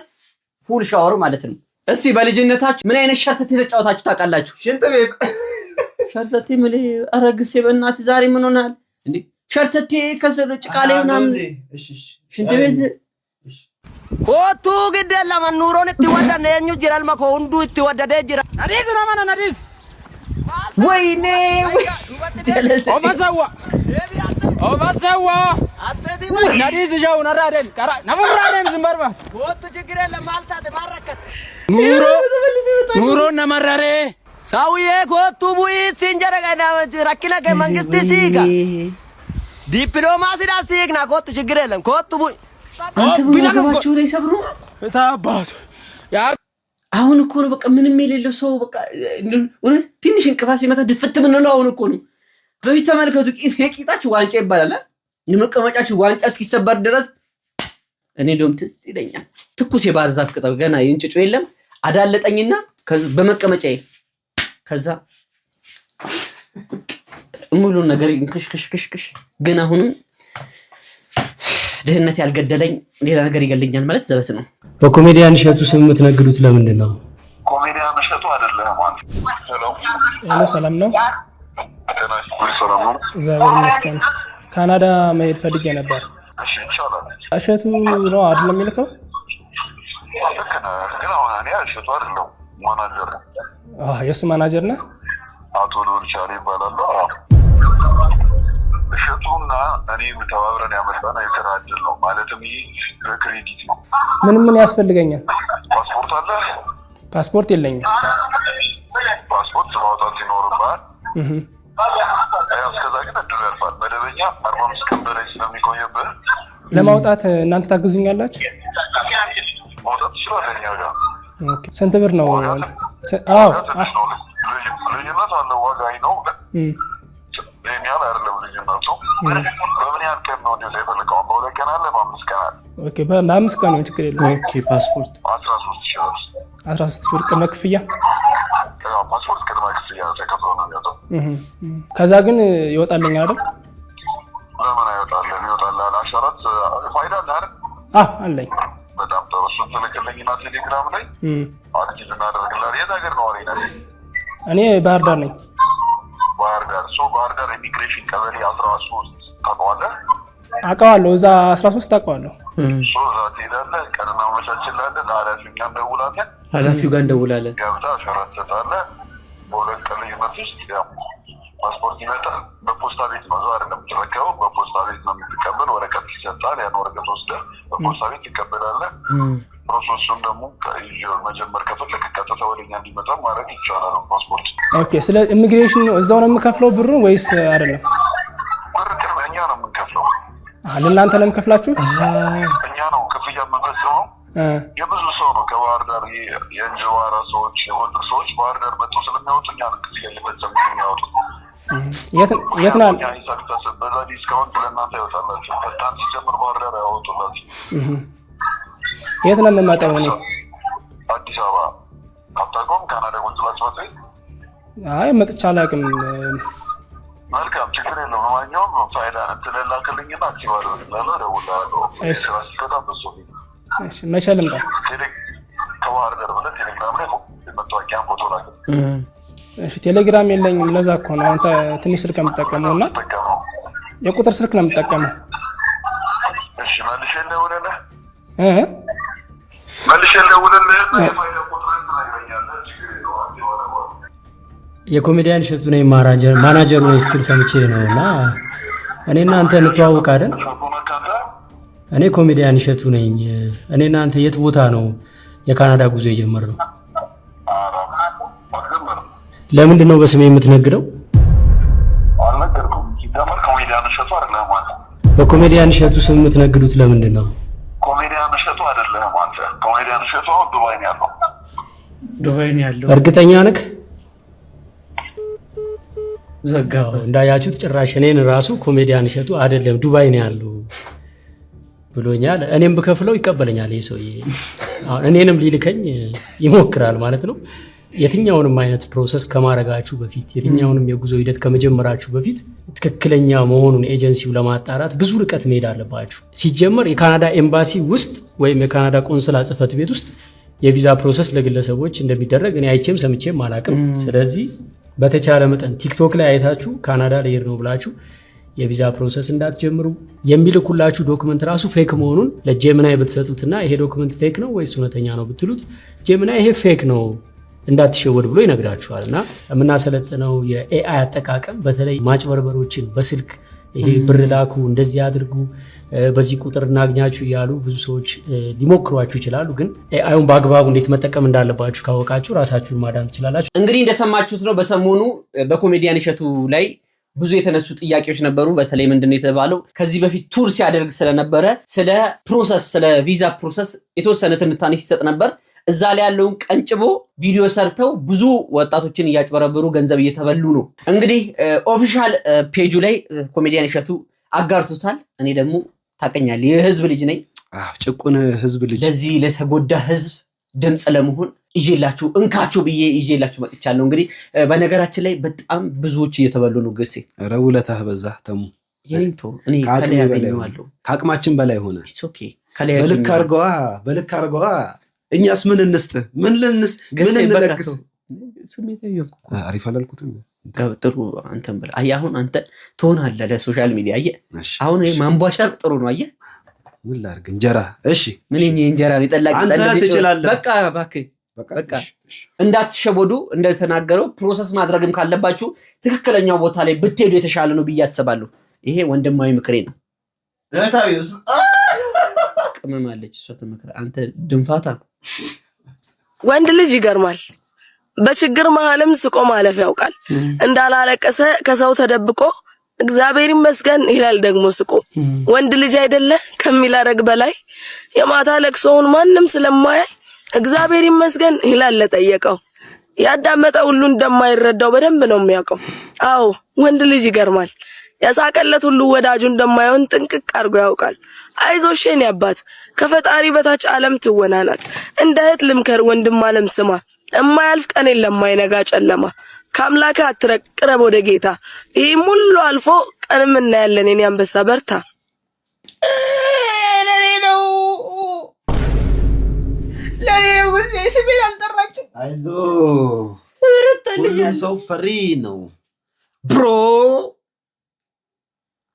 ፉል ሻወር ማለት ነው። እስቲ በልጅነታችሁ ምን አይነት ሸርተቴ ተጫወታችሁ ታውቃላችሁ? ሽንት ቤት ሸርተቴ ምን አረግሴ በእናት ዛሬ ምን ሆናል እንዴ? ሸርተቴ ከስር ጭቃ ላይ ምናምን ሽንት ቤት ኮቱ ግደላ ማኑሮን እትወደደ የኙ ጅራል ማኮ ሁንዱ እትወደደ ጅራ አዲስ ረማና አዲስ ወይኔ ኦማሳዋ አዲስ ጃው ናራደን ቀራ ነሙራደን ዝምበርባ ኮቱ ችግር ለማልታት ማረከት ኑሮ ነመረረ ሳውዬ ኮቱ ቡይ ሲንጀራ ጋና ረኪና ከመንግስት ሲጋ ዲፕሎማሲ ዳሲግና ኮቱ ችግር የለም ኮቱ ቡይ አንተ ወገባቸው ላይ ሰብሩ ታባቱ አሁን እኮ ነው በቃ ምንም የሌለው ሰው በቃ እውነት ትንሽ እንቅፋት ሲመታ ድፍት ምንለው አሁን እኮ ነው። በፊት ተመልከቱ የቂጣችሁ ዋንጫ ይባላል። የመቀመጫችሁ ዋንጫ እስኪሰበር ድረስ እኔ ደም ትዝ ይለኛል። ትኩስ የባህር ዛፍ ቅጠል ገና የእንጭጩ የለም አዳለጠኝና በመቀመጫዬ ከዛ ሙሉ ነገር እንክሽክሽክሽ ግን አሁንም ድህነት ያልገደለኝ ሌላ ነገር ይገለኛል ማለት ዘበት ነው። በኮሜዲያን እሸቱ ስም የምትነግዱት ለምንድን ነው? ኮሜዲያን እሸቱ አይደለም ማለት ያለው ሰላም ነው። እግዚአብሔር ይመስገን። ካናዳ መሄድ ፈልጌ ነበር። እሺ ይቻላል። እሸቱ ነው አይደለም የሚልከው? ልክ ነህ፣ ግን አሁን እኔ እሸቱ አይደለም ማናጀር ነኝ። የእሱ ማናጀር ነህ? አቶ ሎልቻሌ ይባላል። እሸቱና እኔ ተባብረን ያመጣነው የስራ እድል ነው። ማለትም ይሄ በክሬዲት ነው። ምን ያስፈልገኛል? ፓስፖርት አለ? ፓስፖርት የለኝም። ፓስፖርት ማውጣት ይኖርብሃል። እስከዛ ግን እድሉ ያልፋል። መደበኛ 45 ቀን በላይ ስለሚቆየብህ ለማውጣት እናንተ ታግዙኛላችሁ? ማውጣት ትችላለህ እኛ ጋር። ስንት ብር ነው? ልዩነት አለው። ዋጋ ነው ይህን ያህል አይደለም ልዩነቱ። በምን ያህል ቀን ነው እንዲሁ የፈለከው? በ2 ቀን አለ፣ በ5 ቀን አለ። በ5 ቀን ነው ችግር የለም። ፓስፖርት 13 ሺህ ብር ቅድመ ክፍያ። ፓስፖርት ቅድመ ክፍያ ተከፍሎ ነው የሚወጣው። ከዛ ግን ይወጣልኝ አይደል? ለምን አይወጣልህ? ይወጣልሃል። አሻራት ፋይዳ አለ አይደል? አለኝ። በጣም ጥሩ። እሱን ትልክልኝና ቴሌግራም ላይ አክቲቭ እናደርግልሃለን። የት ሀገር ነው አለኝ? እኔ ባህር ዳር ነኝ። ባህር ዳር ኢሚግሬሽን ቀበሌ 13 ታውቀዋለህ? አውቀዋለሁ። እዛ 13 አውቀዋለሁ። እዛ ትሄዳለህ። ቀንና መቻችላለን። ኃላፊው ጋር እንደውላለን። ገብተህ አሻራት ትሰጣለህ። በ2 ቀን ልዩነት ውስጥ ያው ፓስፖርት ይመጣል። በፖስታ ቤት ነው አይደለም የምትረከበው፣ በፖስታ ቤት ነው የምትቀበል። ወረቀት ይሰጣል። ያን ወረቀት ወስደህ በፖስታ ቤት ትቀበላለህ። ፕሮሰሱን ደግሞ መጀመር ከፈለክ ቀጥታ ወደኛ እንዲመጣ ማድረግ ይቻላል። ፓስፖርት ስለ ኢሚግሬሽን እዛው ነው የምከፍለው ብሩን ወይስ አይደለም? ብር ቅድመ እኛ ነው የምንከፍለው። ለእናንተ ነው የምከፍላችሁ? እኛ ነው ክፍያ የምንፈጽመው። የብዙ ሰው ነው ከባህር ዳር የእንጅባራ ሰዎች፣ የጎንደር ሰዎች ባህር ዳር መጥተው ስለሚያወጡ እኛ ነው ክፍያ እየፈጸምን የሚያወጡት። የት ነው? በዛ ዲስካውንት ለእናንተ ይወጣላችሁ። ፈጣን ሲጀምር ባህር ዳር ያወጡላችሁ። የት ነው የምመጣው እኔ? አዲስ አበባ አታውቀውም? ካናዳ ቆንጽላ ጽሕፈት ቤት? አይ መጥቼ አላውቅም። መልካም ችግር የለውም። ለማንኛውም ፋይዳ ትላላክልኝና አክቲቭ አድርግልሃለሁ፣ እደውልልሃለሁ። ስራ ሲፈታ በሱ እሺ መቼ ልምጣ? ከባህር ዳር ብለህ ቴሌግራም ላይ መታወቂያን ፎቶ ላክ። እሺ ቴሌግራም የለኝም። ለዛ እኮ ነው አንተ ትንሽ ስልክ የምትጠቀመውና የቁጥር ስልክ ነው የምትጠቀመው። እሺ መልሼ ልደውልልህ የፋይዳ ቁጥርን ትነግረኛለህ። ችግር የለውም። የኮሜዲያን እሸቱ ነኝ ማናጀሩ ነኝ ስትል ሰምቼ ነውና እኔ እናንተ እንተዋወቅ አይደል? እኔ ኮሜዲያን እሸቱ ነኝ። እኔ እናንተ የት ቦታ ነው የካናዳ ጉዞ የጀመርነው? ለምንድን ነው በስሜ የምትነግደው? አልነገርኩም። ሲጀመር ኮሜዲያን እሸቱ አይደለም አንተ። በኮሜዲያን እሸቱ ስም የምትነግዱት ለምንድን ነው? ኮሜዲያን እሸቱ አይደለም አንተ። ኮሜዲያን እሸቱ አሁን ዱባይ ነው ያለው። ዱባይ ነው ያለው። እርግጠኛ ነህ? ዘጋው። እንዳያችሁት ጭራሽ እኔን ራሱ ኮሜዲያን እሸቱ አይደለም ዱባይ ነው ያለው ብሎኛል። እኔም ብከፍለው ይቀበለኛል ይሄ ሰውዬ። አሁን እኔንም ሊልከኝ ይሞክራል ማለት ነው። የትኛውንም አይነት ፕሮሰስ ከማረጋችሁ በፊት የትኛውንም የጉዞ ሂደት ከመጀመራችሁ በፊት ትክክለኛ መሆኑን ኤጀንሲው ለማጣራት ብዙ ርቀት መሄድ አለባችሁ። ሲጀመር የካናዳ ኤምባሲ ውስጥ ወይም የካናዳ ቆንስላ ጽሕፈት ቤት ውስጥ የቪዛ ፕሮሰስ ለግለሰቦች እንደሚደረግ እኔ አይቼም ሰምቼም አላቅም። ስለዚህ በተቻለ መጠን ቲክቶክ ላይ አይታችሁ ካናዳ ልሄድ ነው ብላችሁ የቪዛ ፕሮሰስ እንዳትጀምሩ። የሚልኩላችሁ ዶክመንት ራሱ ፌክ መሆኑን ለጄሚናይ ብትሰጡትና ይሄ ዶክመንት ፌክ ነው ወይስ እውነተኛ ነው ብትሉት ጄሚናይ ይሄ ፌክ ነው እንዳትሸወድ ብሎ ይነግራችኋል። እና የምናሰለጥነው የኤአይ አጠቃቀም በተለይ ማጭበርበሮችን በስልክ ይሄ ብር ላኩ፣ እንደዚህ አድርጉ፣ በዚህ ቁጥር እናግኛችሁ እያሉ ብዙ ሰዎች ሊሞክሯችሁ ይችላሉ። ግን ኤአዩን በአግባቡ እንዴት መጠቀም እንዳለባችሁ ካወቃችሁ ራሳችሁን ማዳን ትችላላችሁ። እንግዲህ እንደሰማችሁት ነው። በሰሞኑ በኮሜዲያን እሸቱ ላይ ብዙ የተነሱ ጥያቄዎች ነበሩ። በተለይ ምንድነው የተባለው ከዚህ በፊት ቱር ሲያደርግ ስለነበረ ስለ ፕሮሰስ ስለ ቪዛ ፕሮሰስ የተወሰነ ትንታኔ ሲሰጥ ነበር። እዛ ላይ ያለውን ቀንጭቦ ቪዲዮ ሰርተው ብዙ ወጣቶችን እያጭበረበሩ ገንዘብ እየተበሉ ነው። እንግዲህ ኦፊሻል ፔጁ ላይ ኮሜዲያን እሸቱ አጋርቶታል። እኔ ደግሞ ታውቀኛለህ የህዝብ ልጅ ነኝ። ጭቁን ህዝብ ልጅ ለዚህ ለተጎዳ ህዝብ ድምጽ ለመሆን ይዤላችሁ እንካችሁ ብዬ ይዤላችሁ መጥቻለሁ። እንግዲህ በነገራችን ላይ በጣም ብዙዎች እየተበሉ ነው። ግሴ ረውለታህ በዛ ተሙ የኔንቶ እኔ ከላይ ያገኘዋለሁ ከአቅማችን በላይ ሆነ። ኢትስ ኦኬ ከላይ በልክ አርገዋ እኛስ ምን እንስጥ ምን እንለግስ? ስሜታዊ እኮ አሪፍ አላልኩትም። ጥሩ አንተም ብለህ አየህ። አሁን አንተ ትሆናለህ ለሶሻል ሚዲያ አየህ። አሁን ማንቧሸር ጥሩ ነው አየህ። ምን ላድርግ እንጀራ እሺ ምን እንጀራ ነው ይጠላቅ አንተ ትችላለህ። በቃ እባክህ በቃ እንዳትሸወዱ። እንደተናገረው ፕሮሰስ ማድረግም ካለባችሁ ትክክለኛው ቦታ ላይ ብትሄዱ የተሻለ ነው ብዬ አስባለሁ። ይሄ ወንድማዊ ምክሬ ነው። እታዩስ ቅመም አለች እሷ ተመክራ አንተ ድንፋታ። ወንድ ልጅ ይገርማል። በችግር መሃልም ስቆ ማለፍ ያውቃል። እንዳላለቀሰ ከሰው ተደብቆ እግዚአብሔር ይመስገን ይላል ደግሞ ስቆ። ወንድ ልጅ አይደለ ከሚላረግ በላይ የማታ ለቅሶውን ማንም ስለማያይ እግዚአብሔር ይመስገን ይላል ለጠየቀው። ያዳመጠ ሁሉ እንደማይረዳው በደንብ ነው የሚያውቀው። አዎ ወንድ ልጅ ይገርማል። ያሳቀለት ሁሉ ወዳጁ እንደማይሆን ጥንቅቅ አድርጎ ያውቃል። አይዞሽ የኔ አባት ከፈጣሪ በታች ዓለም ትወናናት። እንደ እህት ልምከር ወንድም ዓለም ስማ። እማያልፍ ቀን የለም የማይነጋ ጨለማ። ከአምላክ አትረቅ ቅረብ ወደ ጌታ። ይህም ሁሉ አልፎ ቀንም እናያለን የኔ አንበሳ በርታ። ለኔ ነው ወዜ ስሜን አልጠራችሁ። አይዞ ሁሉም ሰው ፈሪ ነው ብሮ።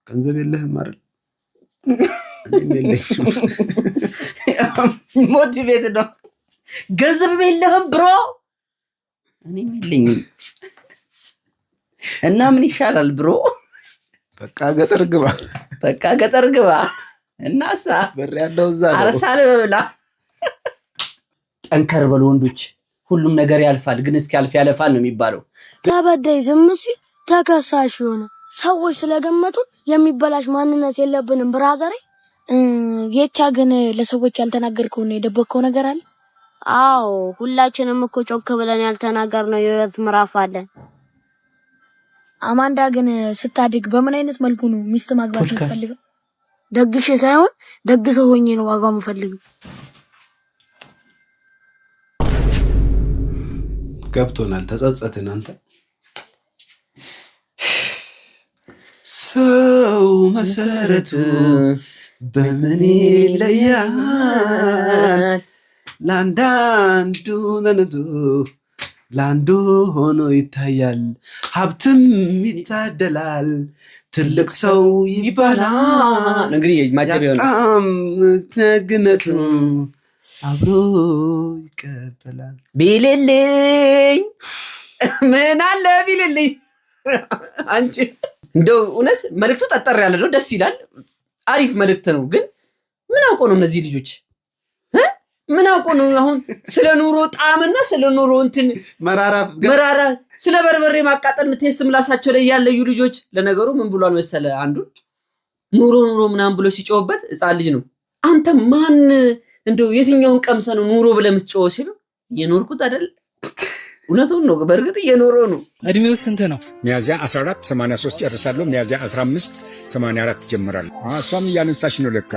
ገንዘብ የለህም አይደል? እኔም የለኝም። ሞቲቬት ነው። ገንዘብ የለህም ብሮ? እኔም የለኝም። እና ምን ይሻላል ብሮ? በቃ ገጠር ግባ። በቃ ገጠር ግባ። እናሳ በር ያለው እዛ ነው። አርሳለ በብላ። ጠንከር በሉ ወንዶች። ሁሉም ነገር ያልፋል፣ ግን እስኪያልፍ ያለፋል ነው የሚባለው። ተበዳይ ዝም ሲል ተከሳሽ ሆነ። ሰዎች ስለገመቱ የሚበላሽ ማንነት የለብንም ብራዘሬ። የቻ ግን ለሰዎች ያልተናገርከው ነው የደበቀው ነገር አለ? አዎ ሁላችንም እኮ ጮክ ብለን ያልተናገርነው የህይወት ምዕራፍ አለን። አማንዳ ግን ስታድግ በምን አይነት መልኩ ነው ሚስት ማግባት የምትፈልገው? ደግሽ ሳይሆን ደግሰው ሆኜ ነው ዋጋው የምፈልገው። ገብቶናል። ተጸጸትን አንተ ሰው መሰረቱ በምን ይለያል? ለአንዳንዱ ነነቱ ለአንዱ ሆኖ ይታያል። ሀብትም ይታደላል፣ ትልቅ ሰው ይባላል። እንግዲህ በጣም ደግነቱ አብሮ ይቀበላል። ቢልልኝ ምን አለ ቢልልኝ። አንቺ እንደው እውነት መልእክቱ ጠጠር ያለ ነው፣ ደስ ይላል። አሪፍ መልእክት ነው። ግን ምን አውቆ ነው እነዚህ ልጆች ምን አውቆ ነው አሁን ስለ ኑሮ ጣዕምና ስለ ኑሮ እንትን መራራ ስለ በርበሬ ማቃጠል ቴስት ምላሳቸው ላይ ያለዩ ልጆች። ለነገሩ ምን ብሏል መሰለ አንዱ ኑሮ ምናምን ብሎ ሲጮህበት ሕፃን ልጅ ነው። አንተ ማን እንደው የትኛውን ቀምሰ ነው ኑሮ ብለህ የምትጮህ ሲሉ እየኖርኩት አይደል? እውነቱን ነው። በእርግጥ እየኖረው ነው። እድሜው ስንት ነው? ሚያዚያ 14 83 ጨርሳለሁ። ሚያዚያ 15 84 ጀምራለሁ። እሷም እያነሳሽ ነው ለካ።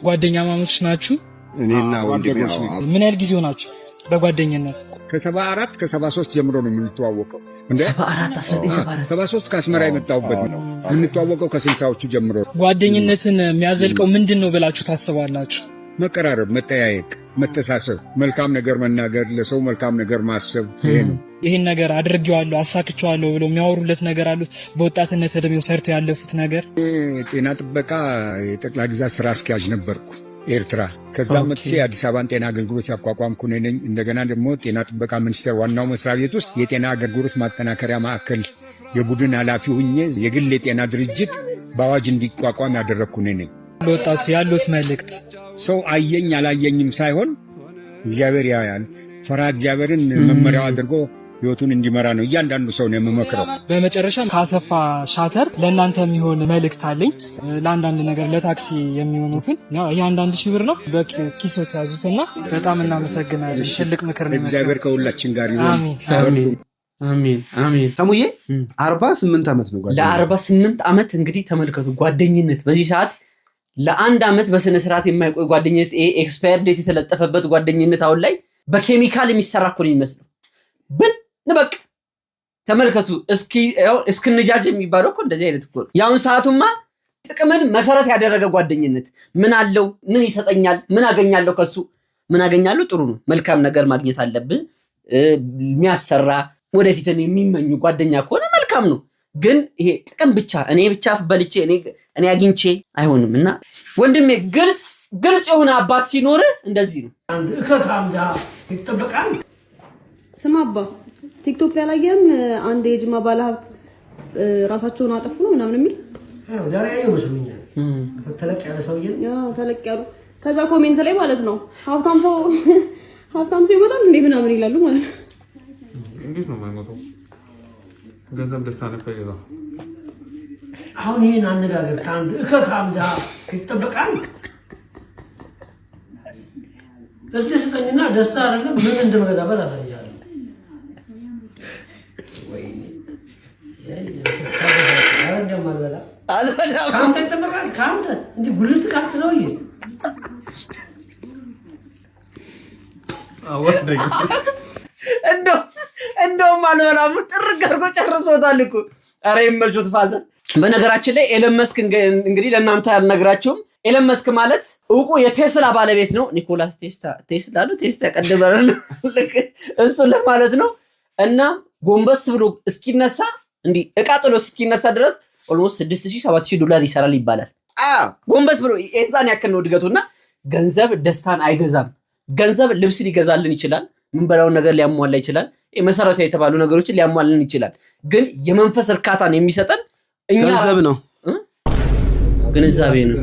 ጓደኛ ማሞች ናችሁ? እኔና ወንድሜ ነው። ምን ያህል ጊዜ ሆናችሁ በጓደኝነት? ከ74 ከ73 ጀምሮ ነው የምንተዋወቀው። እንደ 73 ከአስመራ የመጣሁበት ነው የምንተዋወቀው። ከ60ዎቹ ጀምሮ። ጓደኝነትን የሚያዘልቀው ምንድን ነው ብላችሁ ታስባላችሁ? መቀራረብ፣ መጠያየቅ፣ መተሳሰብ፣ መልካም ነገር መናገር፣ ለሰው መልካም ነገር ማሰብ። ይሄ ነው። ይሄን ነገር አድርጌዋለሁ አሳክቼዋለሁ ብለው የሚያወሩለት ነገር አሉት? በወጣትነት እድሜው ሰርተው ያለፉት ነገር? ጤና ጥበቃ የጠቅላይ ግዛት ስራ አስኪያጅ ነበርኩ ኤርትራ። ከዛ መጥቼ የአዲስ አበባን ጤና አገልግሎት ያቋቋምኩ ነኝ። እንደገና ደግሞ ጤና ጥበቃ ሚኒስቴር ዋናው መስሪያ ቤት ውስጥ የጤና አገልግሎት ማጠናከሪያ ማዕከል የቡድን ኃላፊ ሁኜ የግል የጤና ድርጅት በአዋጅ እንዲቋቋም ያደረግኩ ነኝ። ለወጣቱ ያሉት መልእክት ሰው አየኝ አላየኝም ሳይሆን እግዚአብሔር ያያል። ፈሪሃ እግዚአብሔርን መመሪያው አድርጎ ህይወቱን እንዲመራ ነው እያንዳንዱ ሰው ነው የምመክረው። በመጨረሻ ከአሰፋ ሻተር ለእናንተ የሚሆን መልእክት አለኝ። ለአንዳንድ ነገር ለታክሲ የሚሆኑትን የአንዳንድ ሺህ ብር ነው በኪሶት ያዙትና በጣም እናመሰግናለን። ትልቅ ምክር ነው። እግዚአብሔር ከሁላችን ጋር ይሁን። አሜን አሜን። ተሙዬ 48 ዓመት ነው ጓደኛ። ለ48 ዓመት እንግዲህ ተመልከቱ ጓደኝነት በዚህ ሰዓት ለአንድ ዓመት በስነ ስርዓት የማይቆይ ጓደኝነት፣ ኤክስፓየር ዴት የተለጠፈበት ጓደኝነት አሁን ላይ በኬሚካል የሚሰራ እኮ ነው የሚመስለው። በቃ ተመልከቱ። እስክንጃጅ የሚባለው እኮ እንደዚህ አይነት እኮ ነው። ያሁን ሰዓቱማ ጥቅምን መሰረት ያደረገ ጓደኝነት ምን አለው? ምን ይሰጠኛል? ምን አገኛለሁ ከሱ? ምን አገኛለሁ? ጥሩ ነው። መልካም ነገር ማግኘት አለብን። የሚያሰራ ወደፊትን የሚመኙ ጓደኛ ከሆነ መልካም ነው። ግን ይሄ ጥቅም ብቻ እኔ ብቻ በልቼ እኔ አግኝቼ አይሆንም። እና ወንድሜ ግልጽ የሆነ አባት ሲኖር እንደዚህ ነው። አንድ ከካምዳ ይተበቃል። ስማ አባ ቲክቶክ ላይ ያላየም አንድ የጅማ ባለሀብት ራሳቸውን አጠፉ ነው ምናምን የሚል ዛሬ ያየው መስሎኛል። ተለቅ ያለ ሰውዬ ተለቅ ያሉ ከዛ ኮሜንት ላይ ማለት ነው ሀብታም ሰው ይሞታል እንዴ ምናምን ይላሉ ማለት ነው። እንዴት ነው የማይሞተው? ገንዘብ ደስታ ነበር ይዘው። አሁን ይሄን አነጋገር ከአንድ ከካምዳ ይተበቃል። እስቲ ስጠኝና ደስታ አይደለም ምን እንደመገዛበት አሳያለሁ። ወይኔ አልበላም። ከአንተ ይጠበቃል። ከአንተ እንዲህ ጉልት ካልክ ሰውዬ እንደውም አልበላም ጥርግ አድርጎ ጨርሶታል እኮ። ኧረ ይመልቹት ፋዘር። በነገራችን ላይ ኤለን መስክ እንግዲህ ለእናንተ ያልነግራችሁም ኤለን መስክ ማለት እውቁ የቴስላ ባለቤት ነው። ኒኮላስ ቴስላ ነው። ቴስላ ያቀደመራል እሱ ለማለት ነው። እና ጎንበስ ብሎ እስኪነሳ እንዲህ እቃ ጥሎ እስኪነሳ ድረስ ኦልሞስት 6000-7000 ዶላር ይሰራል ይባላል። ጎንበስ ብሎ የዛን ያክል ነው እድገቱና ገንዘብ ደስታን አይገዛም። ገንዘብ ልብስ ሊገዛልን ይችላል። ምንበላውን ነገር ሊያሟላ ይችላል። መሰረታዊ የተባሉ ነገሮችን ሊያሟላልን ይችላል። ግን የመንፈስ እርካታን የሚሰጠን ገንዘብ ነው፣ ግንዛቤ ነው።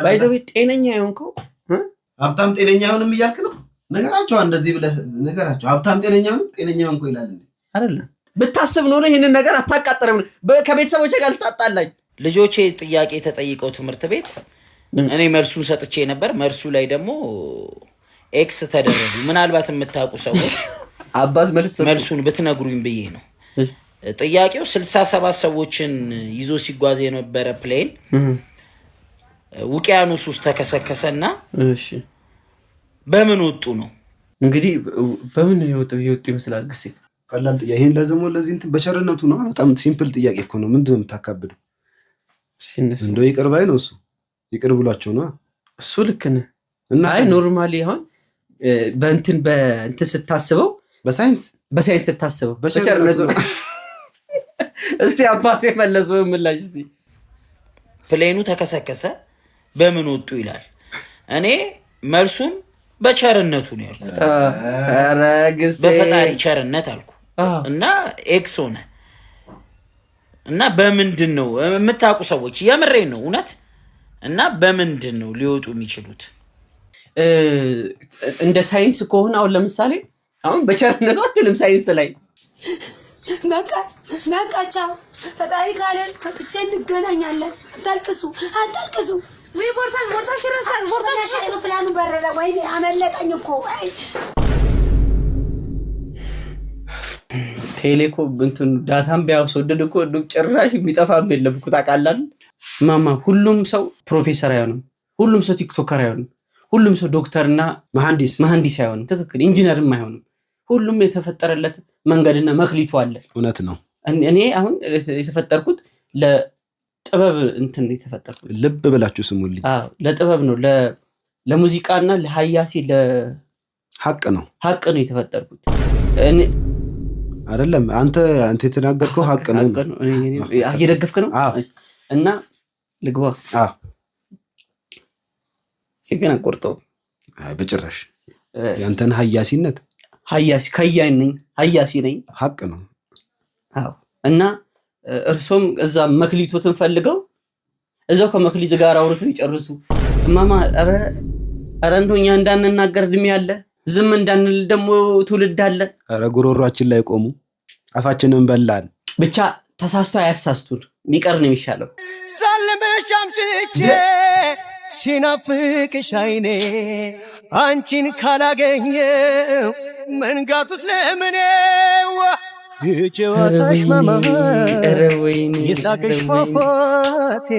ባይዘው ጤነኛ የሆንከው ሀብታም ጤነኛ ይሆንም እያልክ ነው። ነገራቸው እንደዚህ ብለህ ነገራቸው። ሀብታም ጤነኛ ይሆንኩ ይላል እንዴ? አይደለም ብታስብ ኖሮ ይሄንን ነገር አታቃጥርም። ከቤተሰቦቼ ጋር ልጣጣላኝ። ልጆቼ ጥያቄ ተጠይቀው ትምህርት ቤት እኔ መልሱን ሰጥቼ ነበር። መልሱ ላይ ደግሞ ኤክስ ተደረጉ። ምናልባት የምታውቁ ሰዎች አባት መልሱን ብትነግሩኝ ብዬ ነው። ጥያቄው 67 ሰዎችን ይዞ ሲጓዝ የነበረ ፕሌን ውቅያኖስ ውስጥ ተከሰከሰና እሺ በምን ወጡ ነው? እንግዲህ በምን ይወጡ ይመስላል ግሴ ቀላል ጥያቄ። ይሄን ለዚህ እንትን በቸርነቱ ነው። በጣም ሲምፕል ጥያቄ እኮ ነው። ምንድነው የምታካብደው? እንደው ይቅር ባይ ነው እሱ። ይቅር ብሏቸው ነው እሱ። ልክ ነህ። አይ ኖርማሊ አሁን በእንትን ስታስበው በሳይንስ ስታስበው በቸርነቱ ነው። እስቲ አባቴ መለሰው ምላሽ እስቲ። ፕሌኑ ተከሰከሰ በምን ወጡ ይላል። እኔ መልሱን በቸርነቱ ነው ያልኩት። ኧረ ግሴ በፈጣሪ ቸርነት አልኩ እና ኤክስ ሆነ እና በምንድን ነው የምታውቁ ሰዎች የምሬን ነው እውነት። እና በምንድን ነው ሊወጡ የሚችሉት? እንደ ሳይንስ ከሆነ አሁን ለምሳሌ አሁን በቸርነቱ አትልም ሳይንስ ላይ ነቃቻው ፈጣሪ ካለን ከፍቼ እንገናኛለን። አታልቅሱ ወይ ቦርሳሽ ረሳን። ቦርሳሽ አይሮፕላኑ በረረ። ወይኔ አመለጠኝ እኮ። ቴሌኮ እንትን ዳታም ቢያስወድድ እኮ ጭራሽ የሚጠፋም የለም እኮ ታውቃለህ ማማ። ሁሉም ሰው ፕሮፌሰር አይሆንም፣ ሁሉም ሰው ቲክቶከር አይሆንም፣ ሁሉም ሰው ዶክተርና መሐንዲስ አይሆንም፣ ትክክል ኢንጂነርም አይሆንም። ሁሉም የተፈጠረለት መንገድና መክሊቱ አለ። እውነት ነው። እኔ አሁን የተፈጠርኩት ለጥበብ እንትን የተፈጠርኩት ልብ ብላችሁ ስሙልኝ። ለጥበብ ነው፣ ለሙዚቃና ለሐያሲ ሐቅ ነው የተፈጠርኩት። አይደለም አንተ የተናገርከው ሐቅ ነው። እየደገፍክ ነው እና ልግባ ይገና ቆርጠው በጭራሽ ያንተን ሐያሲነት ሐያሲ ነኝ ሐቅ ነው። አዎ እና እርሶም እዛ መክሊቶትን ፈልገው እዛው ከመክሊት ጋር አውርተው ይጨርሱ። ማማ ኧረ እንደኛ እንዳንናገር እድሜ አለ፣ ዝም እንዳንል ደግሞ ትውልድ አለ። ኧረ ጉሮሯችን ላይ ቆሙ፣ አፋችንን በላን። ብቻ ተሳስተው አያሳስቱን፣ ቢቀር ነው የሚሻለው። ሳልምሽ አምሽቼ ሲናፍቅሽ አይኔ አንቺን ካላገኘው መንጋቱስ ለምኔዋ የጨዋታሽ ማማር የሳቅሽ ፏፏቴ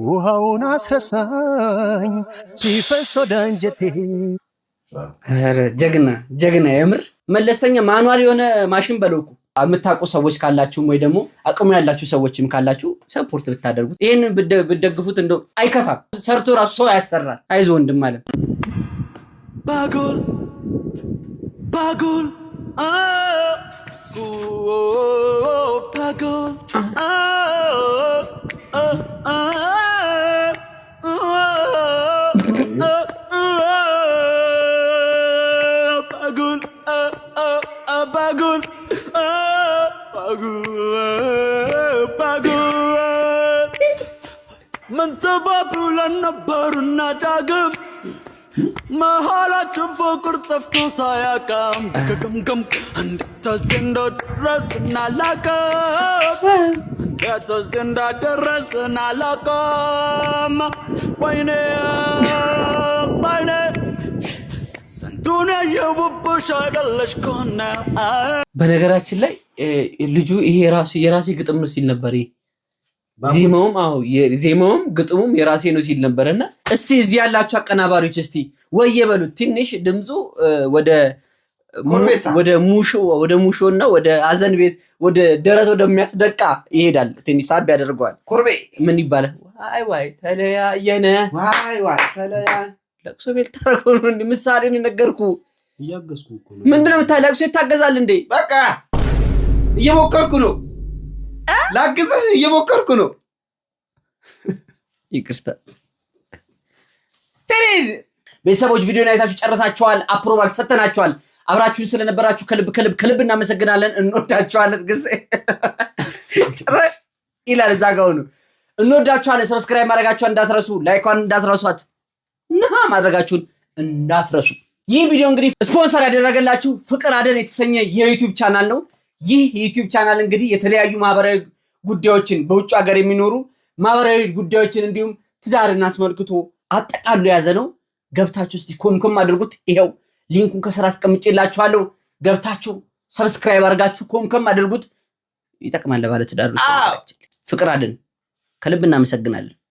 ውሃውን አስረሳኝ ሲፈስ ወደ አንጀቴ። ጀግና የምር መለስተኛ ማኑዋል የሆነ ማሽን በለውኩ። የምታውቁ ሰዎች ካላችሁ ወይ ደግሞ አቅሙ ያላችሁ ሰዎችም ካላችሁ ሰፖርት ብታደርጉት ይሄንን ብትደግፉት እንደው አይከፋም። ሰርቶ ራሱ ሰው ያሰራል። አይዞህ ወንድም አለ ባጎል ባጎል ምን ተባብለን ነበርና ዳግም መሃላችን ፍቅር ጠፍቶ ሳያውቅም ግምግም እንዴት እንደደረስን አላውቅም፣ እንዴት እንደደረስን አላውቅም። ወይኔ ስንቱን ያየሁብሽ አይደለሽ ከሆነ። በነገራችን ላይ ልጁ ይሄ የራሴ ግጥም ነው ሲል ነበር። ዜማውም ግጥሙም የራሴ ነው ሲል ነበርና እስቲ እዚህ ያላችሁ አቀናባሪዎች እስቲ ወየ በሉት። ትንሽ ድምፁ ወደ ሙሾና ወደ አዘን ቤት ወደ ደረት ወደሚያስደቃ ይሄዳል። ትንሽ ሳብ ያደርገዋል። ኮርቤ ምን ይባላል? ዋይ ተለያየነ፣ ዋይ ተለያየ። ለቅሶ ቤት ታረቁ ነው ምሳሌ ነው ነገርኩ። እያገዝኩ እኮ ነው። ምንድነው የምታለቅሶ? ይታገዛል እንዴ? በቃ እየሞከርኩ ነው። ላግዝህ እየሞከርኩ ነው። ይቅርታ ቤተሰቦች፣ ቪዲዮን አይታችሁ ጨርሳችኋል። አፕሮቫል ሰተናችኋል። አብራችሁን ስለነበራችሁ ከልብ እናመሰግናለን። እንወዳችኋለን። ግዜ ይላል እዛ ጋር ነው። እንወዳችኋለን። ሰብስክራይብ ማድረጋችኋን እንዳትረሱ፣ ላይኳን እንዳትረሷት እና ማድረጋችሁን እንዳትረሱ። ይህ ቪዲዮ እንግዲህ ስፖንሰር ያደረገላችሁ ፍቅር አደን የተሰኘ የዩቲዩብ ቻናል ነው። ይህ የዩቲዩብ ቻናል እንግዲህ የተለያዩ ማህበራዊ ጉዳዮችን በውጭ ሀገር የሚኖሩ ማህበራዊ ጉዳዮችን እንዲሁም ትዳርን አስመልክቶ አጠቃሎ የያዘ ነው። ገብታችሁ እስቲ ኮምኮም አድርጉት። ይሄው ሊንኩን ከስራ አስቀምጬላችኋለሁ። ገብታችሁ ሰብስክራይብ አድርጋችሁ ኮምከም አድርጉት። ይጠቅማል ለባለ ትዳሮች። ፍቅር አድን። ከልብ እናመሰግናለን።